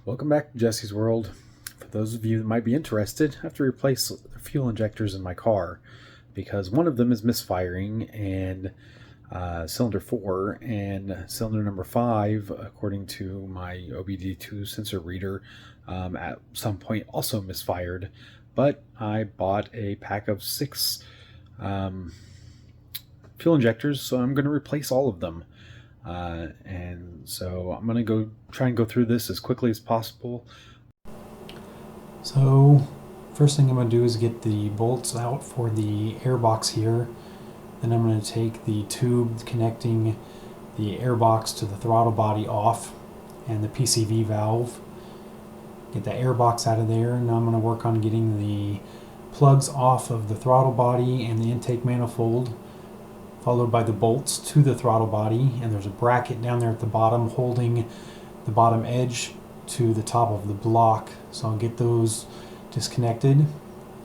Welcome back to Jesse's World. For those of you that might be interested, I have to replace the fuel injectors in my car because one of them is misfiring, and cylinder 4 and cylinder number 5, according to my AWD2 sensor reader, at some point also misfired. But I bought a pack of 6 fuel injectors, so I'm going to replace all of them. And so I'm going to try and go through this as quickly as possible. So first thing I'm going to do is get the bolts out for the airbox here. Then I'm going to take the tube connecting the airbox to the throttle body off and the PCV valve. Get the airbox out of there, and now I'm going to work on getting the plugs off of the throttle body and the intake manifold, followed by the bolts to the throttle body, and there's a bracket down there at the bottom holding the bottom edge to the top of the block. So I'll get those disconnected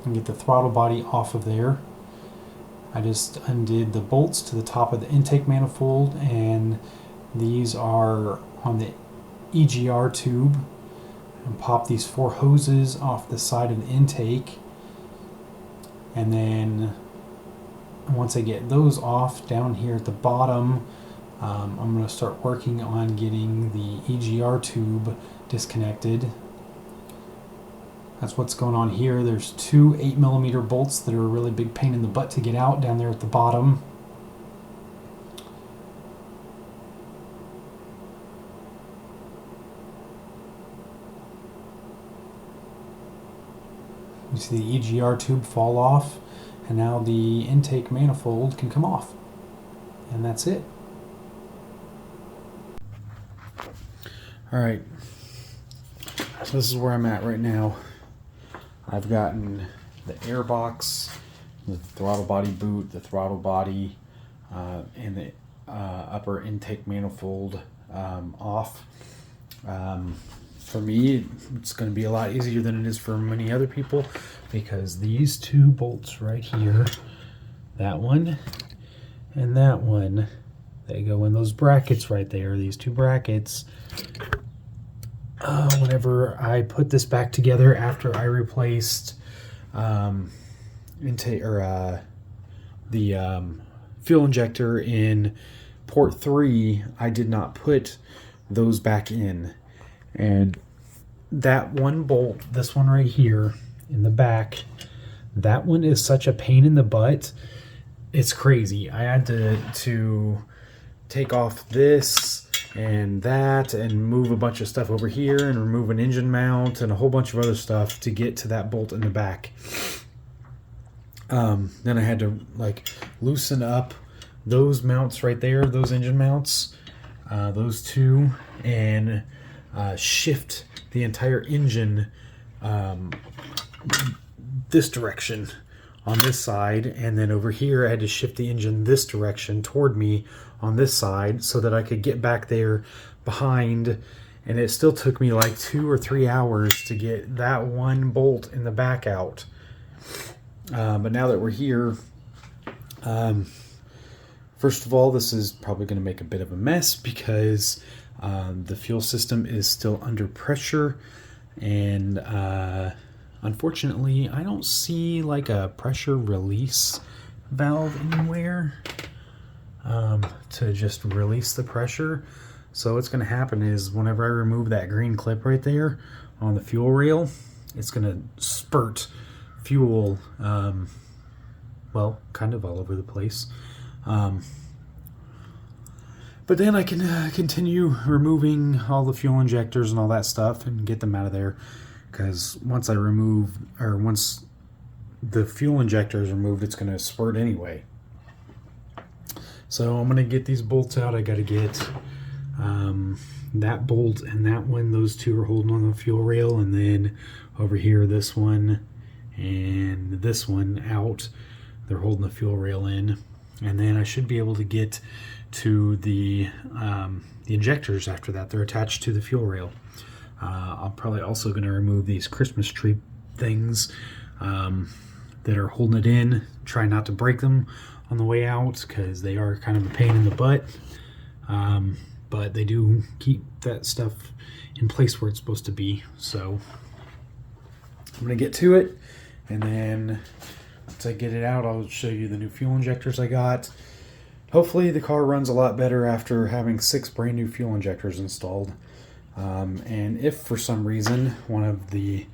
and get the throttle body off of there. I just undid the bolts to the top of the intake manifold, and these are on the EGR tube, and pop these 4 hoses off the side of the intake. And then once I get those off down here at the bottom, I'm going to start working on getting the EGR tube disconnected. That's what's going on here. There's 2 8mm bolts that are a really big pain in the butt to get out down there at the bottom. You see the EGR tube fall off, and now the intake manifold can come off. And that's it. Alright, so this is where I'm at right now. I've gotten the airbox, the throttle body boot, the throttle body, and the upper intake manifold off. For me, it's going to be a lot easier than it is for many other people, because these 2 bolts right here, that one and that one, they go in those brackets right there, these 2 brackets. Whenever I put this back together after I replaced the fuel injector in port 3, I did not put those back in. And that one bolt, this one right here in the back, that one is such a pain in the butt. It's crazy. I had to take off this and that and move a bunch of stuff over here and remove an engine mount and a whole bunch of other stuff to get to that bolt in the back. Then I had to loosen up those mounts right there, those engine mounts, those 2, and shift the entire engine this direction on this side, and then over here I had to shift the engine this direction toward me on this side so that I could get back there behind. And it still took me like 2 or 3 hours to get that one bolt in the back out. But now that we're here, first of all, this is probably going to make a bit of a mess because the fuel system is still under pressure, and unfortunately I don't see like a pressure release valve anywhere to just release the pressure. So what's going to happen is whenever I remove that green clip right there on the fuel rail, it's going to spurt fuel, well, kind of all over the place. But then I can continue removing all the fuel injectors and all that stuff and get them out of there, because once the fuel injector is removed, it's going to spurt anyway. So I'm going to get these bolts out. I got to get that bolt and that one. Those 2 are holding on the fuel rail, and then over here this one and this one out. They're holding the fuel rail in, and then I should be able to get to the injectors after that. They're attached to the fuel rail. I'm probably also going to remove these Christmas tree things that are holding it in. Try not to break them on the way out because they are kind of a pain in the butt. but they do keep that stuff in place where it's supposed to be. So I'm gonna get to it, and then once I get it out, I'll show you the new fuel injectors I got. Hopefully the car runs a lot better after having 6 brand new fuel injectors installed. And if for some reason one of the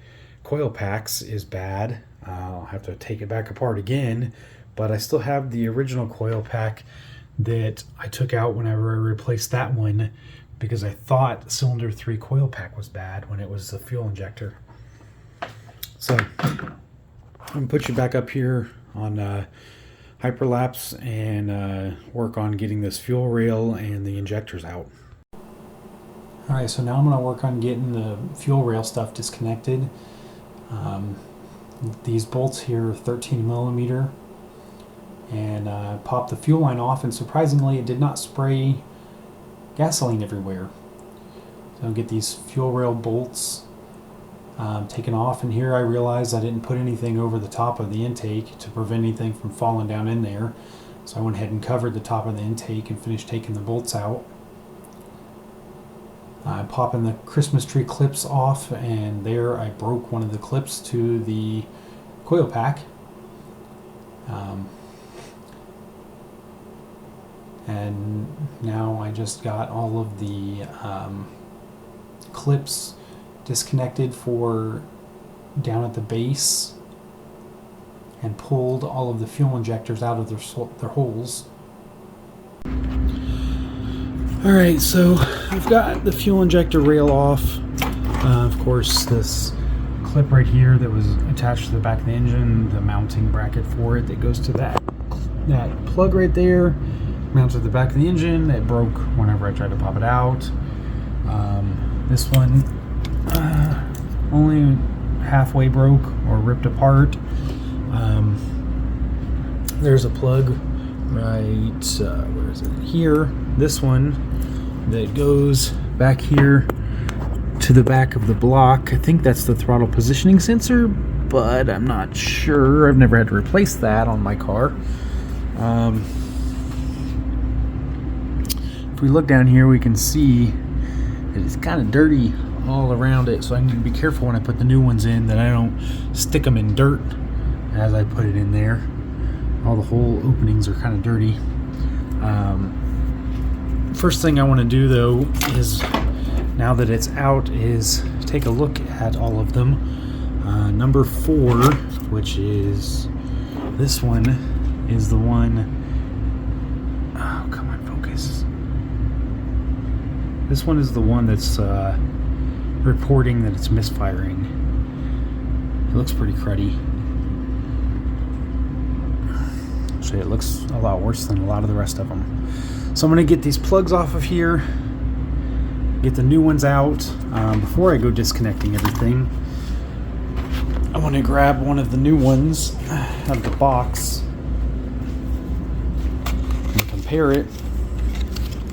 coil packs is bad, I'll have to take it back apart again, but I still have the original coil pack that I took out whenever I replaced that one, because I thought cylinder 3 coil pack was bad when it was the fuel injector. So I'm gonna put you back up here on hyperlapse and work on getting this fuel rail and the injectors out. Alright, so now I'm going to work on getting the fuel rail stuff disconnected. These bolts here are 13 millimeter, and I popped the fuel line off, and surprisingly it did not spray gasoline everywhere. So I'll get these fuel rail bolts taken off, and here I realized I didn't put anything over the top of the intake to prevent anything from falling down in there. So I went ahead and covered the top of the intake and finished taking the bolts out. I'm popping the Christmas tree clips off, and there I broke one of the clips to the coil pack. And now I just got all of the clips disconnected for down at the base, and pulled all of the fuel injectors out of their holes. Alright, so I've got the fuel injector rail off. Of course, this clip right here that was attached to the back of the engine, the mounting bracket for it that goes to that plug right there, mounted to the back of the engine. It broke whenever I tried to pop it out. This one only halfway broke or ripped apart. There's a plug right, where is it? Here. This one that goes back here to the back of the block. I think that's the throttle positioning sensor, but I'm not sure. I've never had to replace that on my car. If we look down here, we can see that it's kind of dirty all around it, so I need to be careful when I put the new ones in that I don't stick them in dirt as I put it in there. All the hole openings are kind of dirty. First thing I want to do though is, now that it's out, is take a look at all of them. Number 4, which is this one, is the one, oh come on, focus. This one is the one that's reporting that it's misfiring. It looks pretty cruddy. Actually, it looks a lot worse than a lot of the rest of them. So I'm going to get these plugs off of here, get the new ones out. Before I go disconnecting everything, I want to grab one of the new ones out of the box and compare it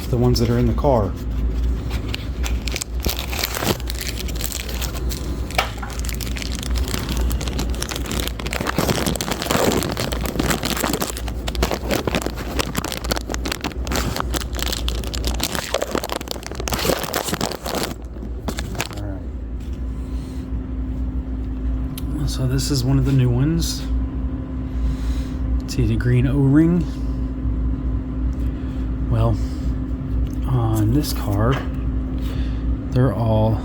to the ones that are in the car. So this is one of the new ones. See the green O-ring? Well, on this car, they're all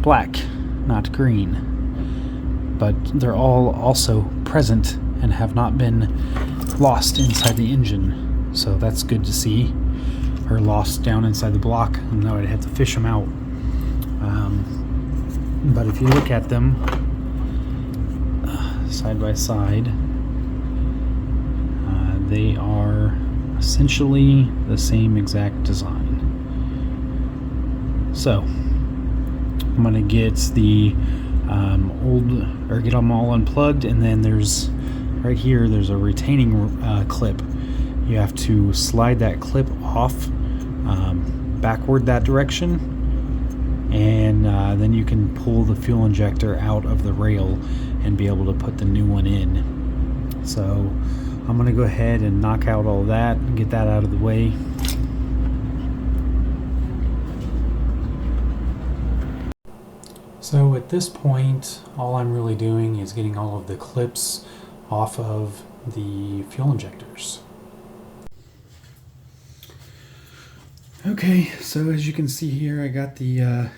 black, not green. But they're all also present and have not been lost inside the engine. So that's good to see. Or lost down inside the block, and now I'd have to fish them out. But if you look at them side by side, they are essentially the same exact design. So I'm gonna get the get them all unplugged, and then there's right here there's a retaining clip. You have to slide that clip off backward that direction, and then you can pull the fuel injector out of the rail and be able to put the new one in. So I'm going to go ahead and knock out all that and get that out of the way. So at this point, all I'm really doing is getting all of the clips off of the fuel injectors. Okay, so as you can see here, I got the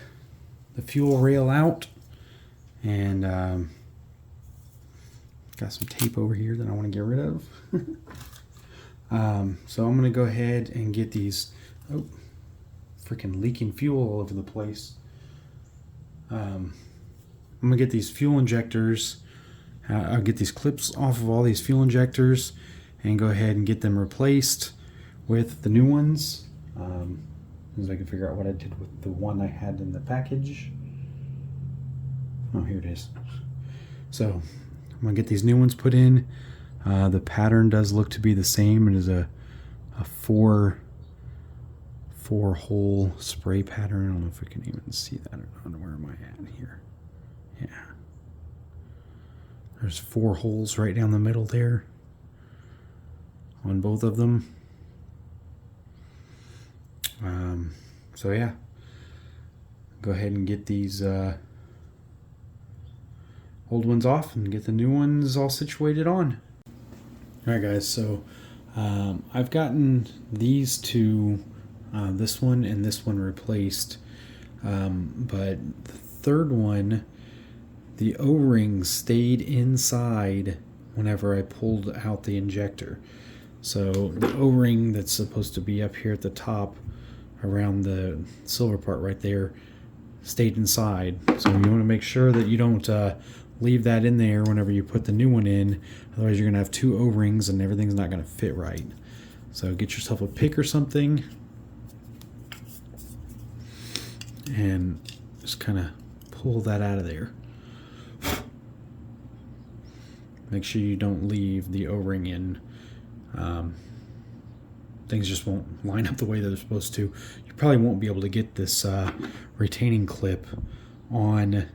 fuel rail out, and got some tape over here that I want to get rid of. So I'm going to go ahead and get these, oh, freaking leaking fuel all over the place. I'm going to get these fuel injectors, I'll get these clips off of all these fuel injectors and go ahead and get them replaced with the new ones. As I can figure out what I did with the one I had in the package. Oh, here it is. So I'm gonna get these new ones put in. The pattern does look to be the same. It is a four hole spray pattern. I don't know if we can even see that or not. Where am I at here? Yeah. There's 4 holes right down the middle there on both of them. So yeah, go ahead and get these old ones off and get the new ones all situated on. Alright guys, so I've gotten these two, this one and this one replaced, but the third one, the O-ring stayed inside whenever I pulled out the injector. So the O-ring that's supposed to be up here at the top around the silver part right there stayed inside. So you want to make sure that you don't leave that in there whenever you put the new one in. Otherwise you're going to have 2 O-rings and everything's not going to fit right. So get yourself a pick or something and just kind of pull that out of there. Make sure you don't leave the O-ring in. Things just won't line up the way they're supposed to. You probably won't be able to get this retaining clip on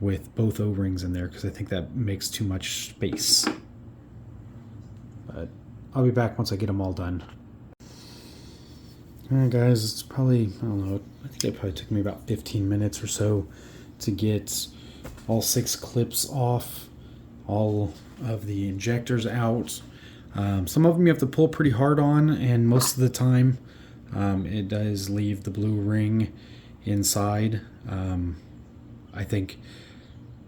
with both O-rings in there because I think that makes too much space. But I'll be back once I get them all done. Alright guys, it's probably, I don't know, I think it probably took me about 15 minutes or so to get all 6 clips off, all of the injectors out. Some of them you have to pull pretty hard on, and most of the time it does leave the blue ring inside. I think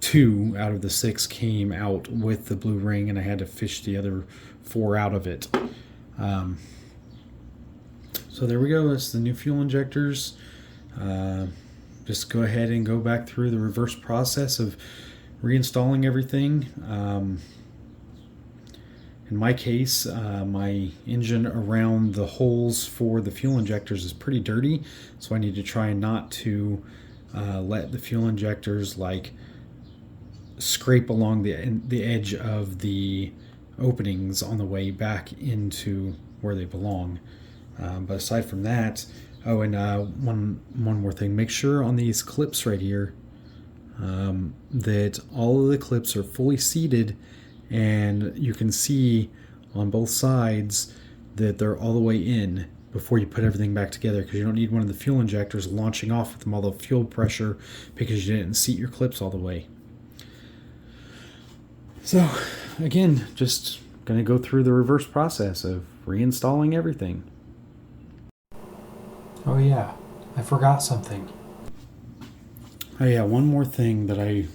2 out of the 6 came out with the blue ring, and I had to fish the other 4 out of it. So there we go, that's the new fuel injectors. Just go ahead and go back through the reverse process of reinstalling everything. In my case, my engine around the holes for the fuel injectors is pretty dirty, so I need to try not to let the fuel injectors like scrape along the edge of the openings on the way back into where they belong. But aside from that, oh, and one more thing, make sure on these clips right here that all of the clips are fully seated, and you can see on both sides that they're all the way in before you put everything back together, because you don't need one of the fuel injectors launching off with all the fuel pressure because you didn't seat your clips all the way. So again, just going to go through the reverse process of reinstalling everything. Oh yeah, I forgot something. Oh yeah, one more thing that I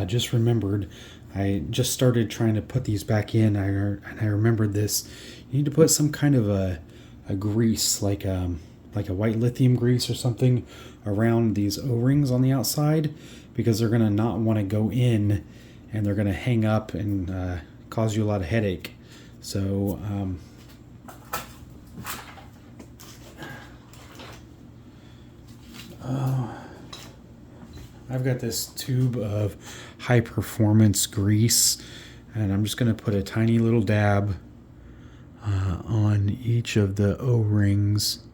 just remembered. I just started trying to put these back in, and I remembered this. You need to put some kind of a grease, like a white lithium grease or something, around these O-rings on the outside, because they're going to not want to go in, and they're going to hang up and cause you a lot of headache. So I've got this tube of high performance grease, and I'm just going to put a tiny little dab on each of the O-rings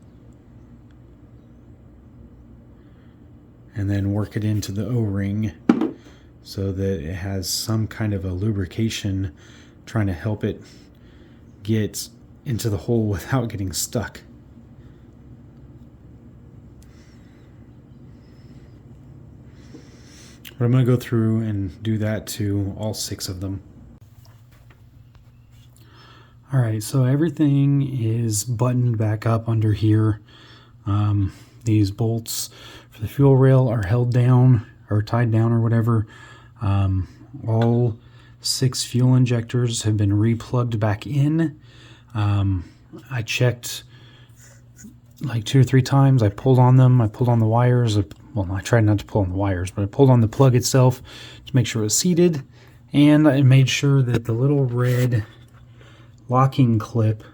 and then work it into the O-ring so that it has some kind of a lubrication, trying to help it get into the hole without getting stuck. But I'm going to go through and do that to all 6 of them. Alright, so everything is buttoned back up under here. These bolts for the fuel rail are held down or tied down or whatever. All 6 fuel injectors have been replugged back in. I checked like 2 or 3 times. I pulled on them. I pulled on the wires. Well, I tried not to pull on the wires, but I pulled on the plug itself to make sure it was seated. And I made sure that the little red locking clip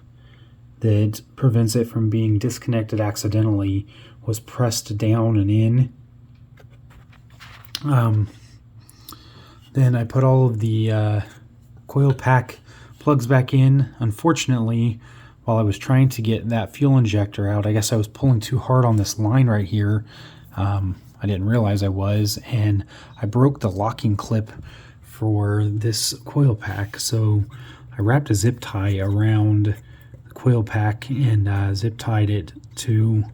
that prevents it from being disconnected accidentally was pressed down and in. Then I put all of the coil pack plugs back in. Unfortunately, while I was trying to get that fuel injector out, I guess I was pulling too hard on this line right here. I didn't realize I was, and I broke the locking clip for this coil pack. So I wrapped a zip tie around the coil pack and zip tied it to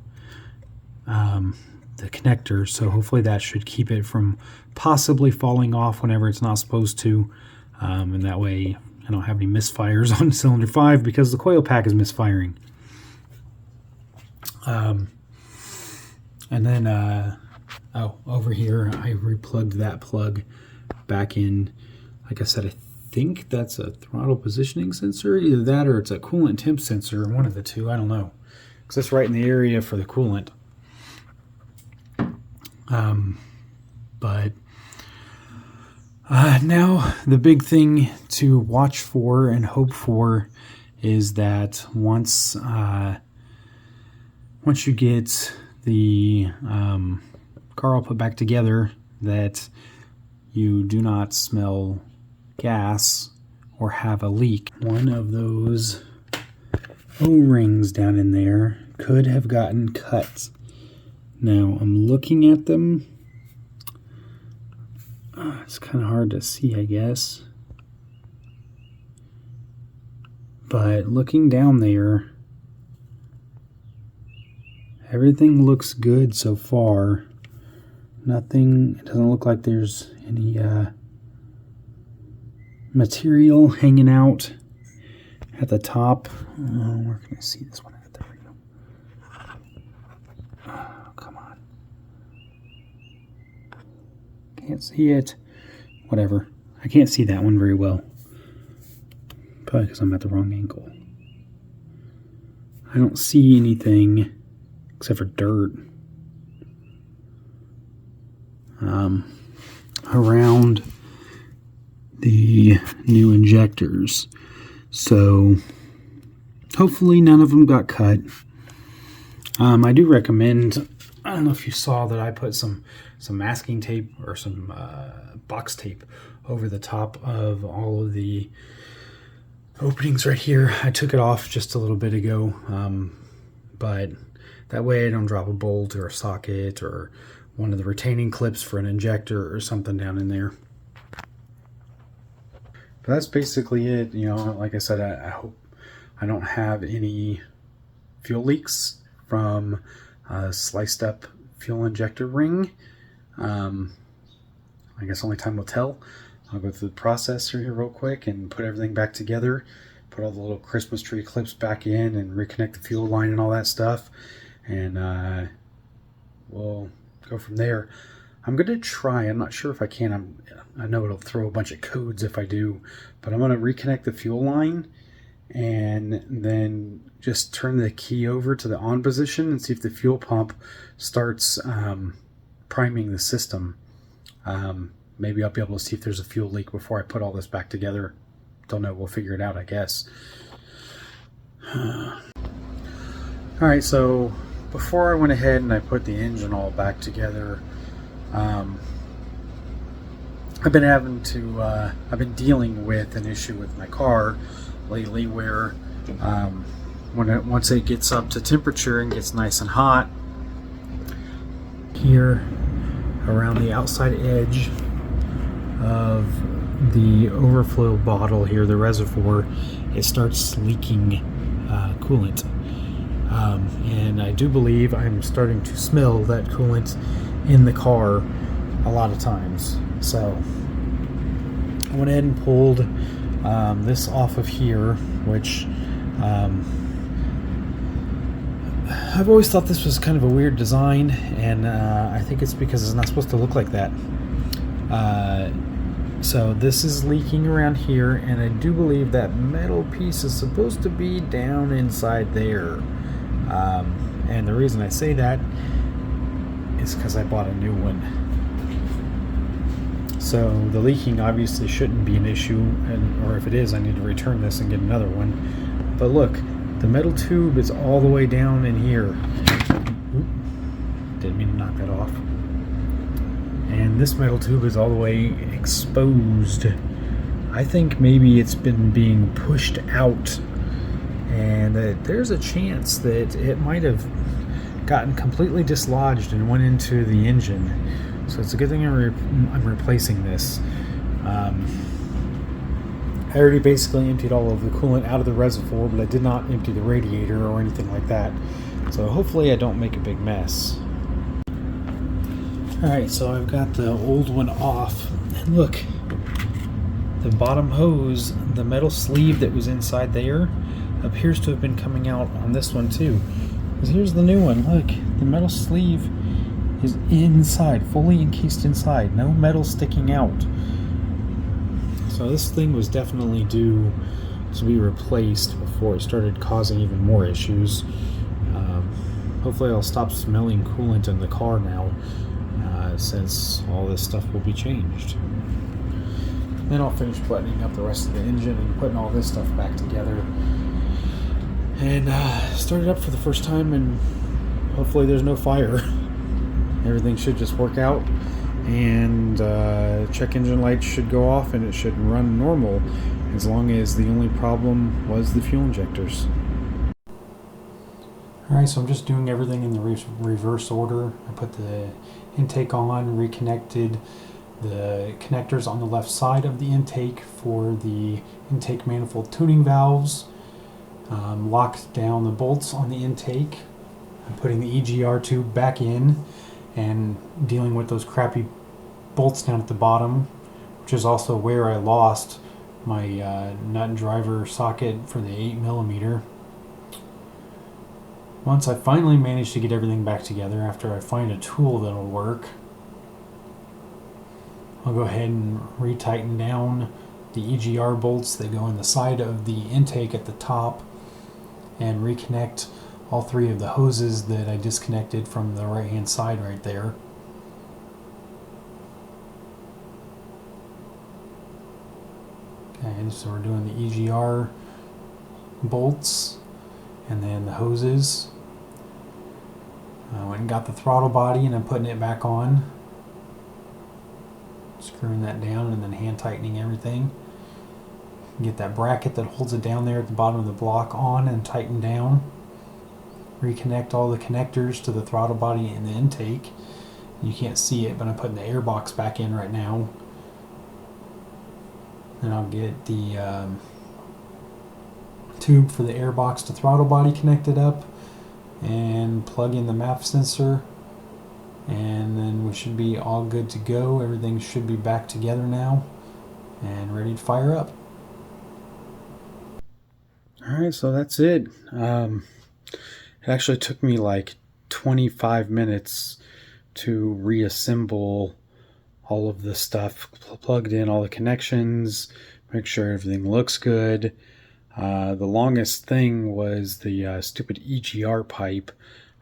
the connector. So hopefully that should keep it from possibly falling off whenever it's not supposed to. And that way I don't have any misfires on cylinder 5 because the coil pack is misfiring. And then, over here, I replugged that plug back in. Like I said, I think that's a throttle positioning sensor. Either that or it's a coolant temp sensor, one of the two. I don't know. Because that's right in the area for the coolant. Now the big thing to watch for and hope for is that once you get the car all put back together, that you do not smell gas or have a leak. One of those O-rings down in there could have gotten cut. Now I'm looking at them. It's kind of hard to see, I guess. But looking down there, everything looks good so far. Nothing, it doesn't look like there's any material hanging out at the top. Where can I see this one? There we go. Oh, come on. Can't see it. Whatever. I can't see that one very well. Probably because I'm at the wrong angle. I don't see anything except for dirt around the new injectors. So hopefully none of them got cut. I do recommend, I don't know if you saw that I put some masking tape or some box tape over the top of all of the openings right here. I took it off just a little bit ago, but that way I don't drop a bolt or a socket or one of the retaining clips for an injector or something down in there. But that's basically it. You know, like I said, I hope I don't have any fuel leaks from a sliced up fuel injector ring. I guess only time will tell. I'll go through the processor here real quick and put everything back together. Put all the little Christmas tree clips back in and reconnect the fuel line and all that stuff. And we'll go from there. I'm going to try. I'm not sure if I can. I know it'll throw a bunch of codes if I do. But I'm going to reconnect the fuel line and then just turn the key over to the on position and see if the fuel pump starts priming the system. Maybe I'll be able to see if there's a fuel leak before I put all this back together. Don't know. We'll figure it out, I guess. Alright, so before I went ahead and I put the engine all back together, I've been dealing with an issue with my car lately where once it gets up to temperature and gets nice and hot, here around the outside edge of the overflow bottle here, the reservoir, it starts leaking coolant. And I do believe I'm starting to smell that coolant in the car. a lot of times. So I went ahead and pulled this off of here, which I've always thought this was kind of a weird design, and I think it's because it's not supposed to look like that. So this is leaking around here, and I do believe that metal piece is supposed to be down inside there. And the reason I say that is because I bought a new one. So the leaking obviously shouldn't be an issue, or if it is, I need to return this and get another one. But look, the metal tube is all the way down in here. Oop, didn't mean to knock that off. And this metal tube is all the way exposed. I think maybe it's been being pushed out, and there's a chance that it might have gotten completely dislodged and went into the engine. So it's a good thing I'm replacing this. I already basically emptied all of the coolant out of the reservoir, but I did not empty the radiator or anything like that. So hopefully I don't make a big mess. Alright, so I've got the old one off. And look, the bottom hose, the metal sleeve that was inside there, appears to have been coming out on this one too. Because here's the new one. Look, the metal sleeve is inside, fully encased inside, no metal sticking out. So this thing was definitely due to be replaced before it started causing even more issues. Hopefully I'll stop smelling coolant in the car now, since all this stuff will be changed. Then I'll finish buttoning up the rest of the engine and putting all this stuff back together, and start it up for the first time, and hopefully there's no fire. Everything should just work out, and check engine lights should go off, and it should run normal, as long as the only problem was the fuel injectors. Alright, so I'm just doing everything in the reverse order. I put the intake on, reconnected the connectors on the left side of the intake for the intake manifold tuning valves, locked down the bolts on the intake. I'm putting the EGR tube back in and dealing with those crappy bolts down at the bottom, which is also where I lost my nut and driver socket for the 8mm. Once I finally managed to get everything back together, after I find a tool that'll work, I'll go ahead and retighten down the EGR bolts that go in the side of the intake at the top, and reconnect all three of the hoses that I disconnected from the right hand side right there. Okay, so we're doing the EGR bolts and then the hoses. I went and got the throttle body, and I'm putting it back on, screwing that down and then hand tightening everything. Get that bracket that holds it down there at the bottom of the block on and tighten down. Reconnect all the connectors to the throttle body and the intake. You can't see it, but I'm putting the air box back in right now. Then I'll get the tube for the air box to throttle body connected up, and plug in the map sensor, and then we should be all good to go. Everything should be back together now and ready to fire up. Alright, so that's it. It actually took me like 25 minutes to reassemble all of the stuff, plugged in all the connections, make sure everything looks good. The longest thing was the stupid EGR pipe.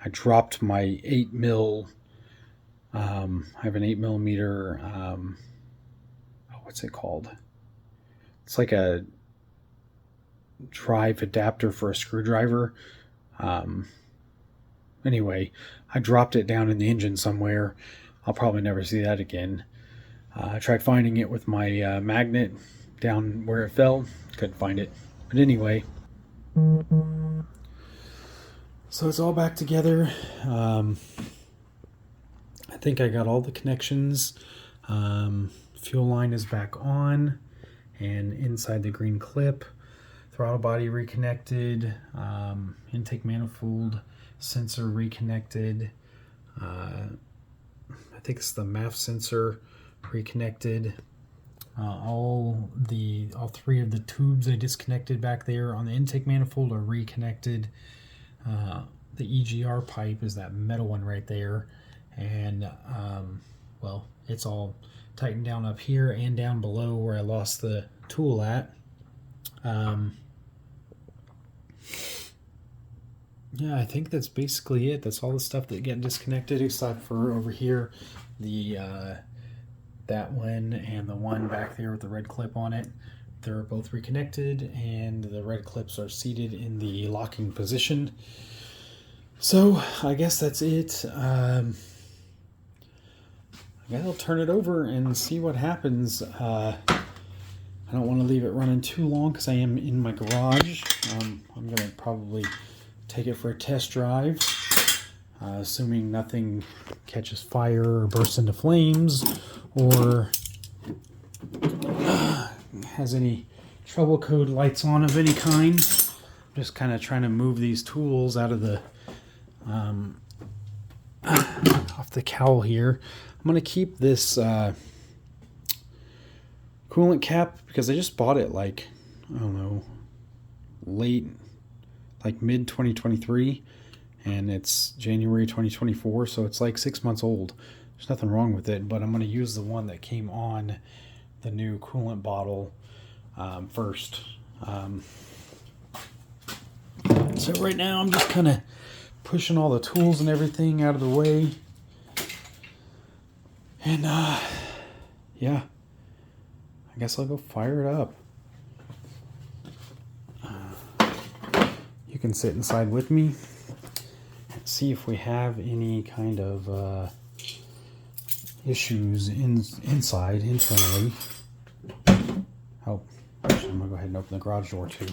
I dropped my 8mm. I have an 8mm. What's it called? It's like a drive adapter for a screwdriver. Anyway, I dropped it down in the engine somewhere. I'll probably never see that again. I tried finding it with my magnet down where it fell. Couldn't find it. But anyway, so it's all back together. I think I got all the connections. Fuel line is back on and inside the green clip. Throttle body reconnected. Intake manifold sensor reconnected. I think it's the MAF sensor reconnected. All three of the tubes I disconnected back there on the intake manifold are reconnected. The EGR pipe is that metal one right there, and well, it's all tightened down up here and down below where I lost the tool at. Yeah, I think that's basically it. That's all the stuff that get disconnected, except for over here, the that one and the one back there with the red clip on it. They're both reconnected, and the red clips are seated in the locking position. So I guess that's it. I guess I'll turn it over and see what happens. I don't want to leave it running too long because I am in my garage. I'm going to probably take it for a test drive, assuming nothing catches fire or bursts into flames or has any trouble code lights on of any kind. Just kind of trying to move these tools out of the off the cowl here. I'm going to keep this coolant cap because I just bought it like, I don't know, late, like mid 2023, and it's January 2024, so it's like 6 months old. There's nothing wrong with it, but I'm going to use the one that came on the new coolant bottle first. So right now I'm just kind of pushing all the tools and everything out of the way. And yeah, I guess I'll go fire it up. You can sit inside with me and see if we have any kind of issues inside, internally. Oh, actually, I'm going to go ahead and open the garage door too.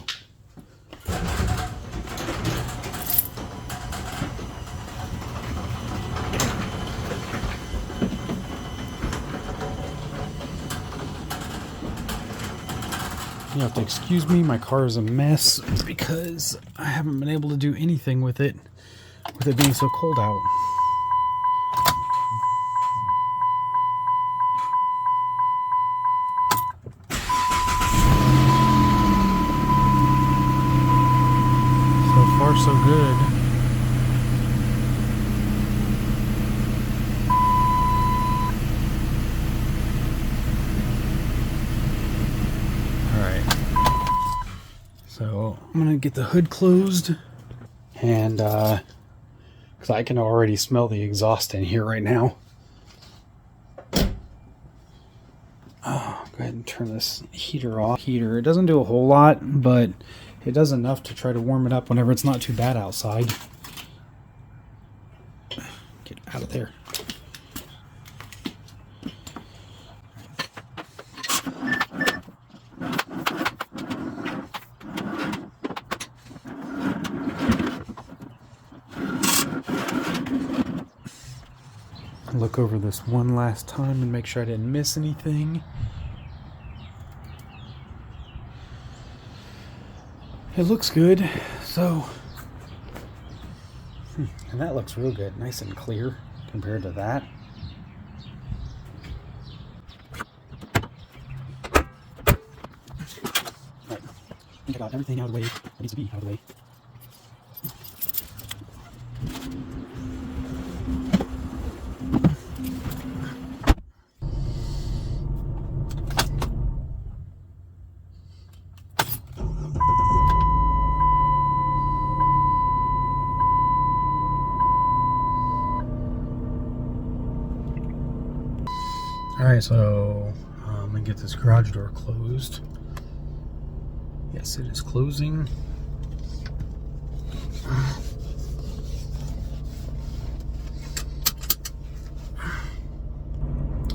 You have to excuse me, my car is a mess because I haven't been able to do anything with it being so cold out. So far so good. So I'm going to get the hood closed, and because I can already smell the exhaust in here right now. Oh, go ahead and turn this heater off. It doesn't do a whole lot, but it does enough to try to warm it up whenever it's not too bad outside. Get out of there. Look over this one last time and make sure I didn't miss anything. It looks good, so and that looks real good, nice and clear compared to that. Alright, I think I got everything out of the way that needs to be out of the way. Alright, so I'm going to get this garage door closed. Yes, it is closing.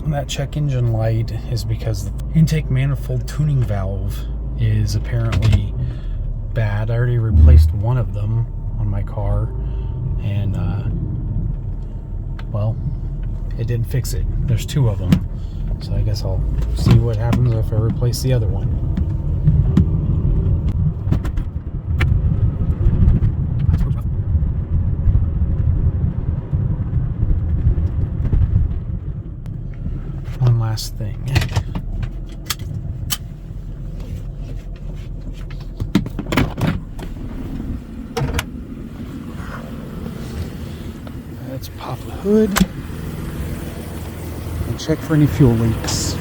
And that check engine light is because the intake manifold tuning valve is apparently bad. I already replaced one of them on my car, and well, it didn't fix it. There's two of them. So I guess I'll see what happens if I replace the other one. last thing. Let's pop the hood and check for any fuel leaks.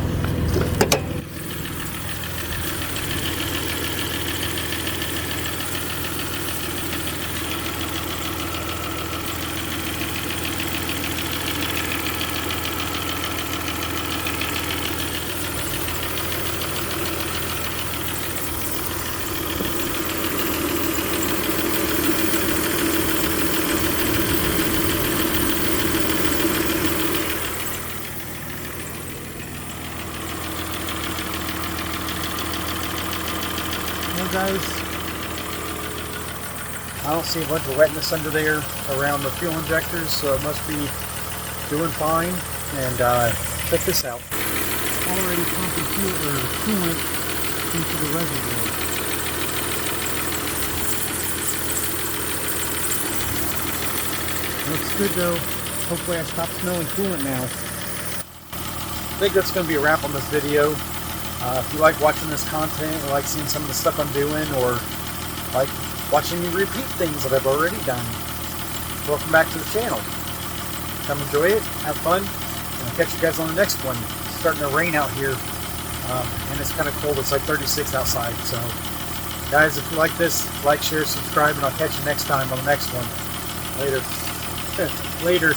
Guys, I don't see a bunch of wetness under there around the fuel injectors, so it must be doing fine. And check this out. Already pumping coolant into the reservoir. Looks good though. Hopefully I stop smelling coolant now. I think that's going to be a wrap on this video. If you like watching this content, or like seeing some of the stuff I'm doing, or like watching me repeat things that I've already done, welcome back to the channel. Come enjoy it, have fun, and I'll catch you guys on the next one. It's starting to rain out here, and it's kind of cold. It's like 36 outside. So, guys, if you like this, like, share, subscribe, and I'll catch you next time on the next one. Later. Later.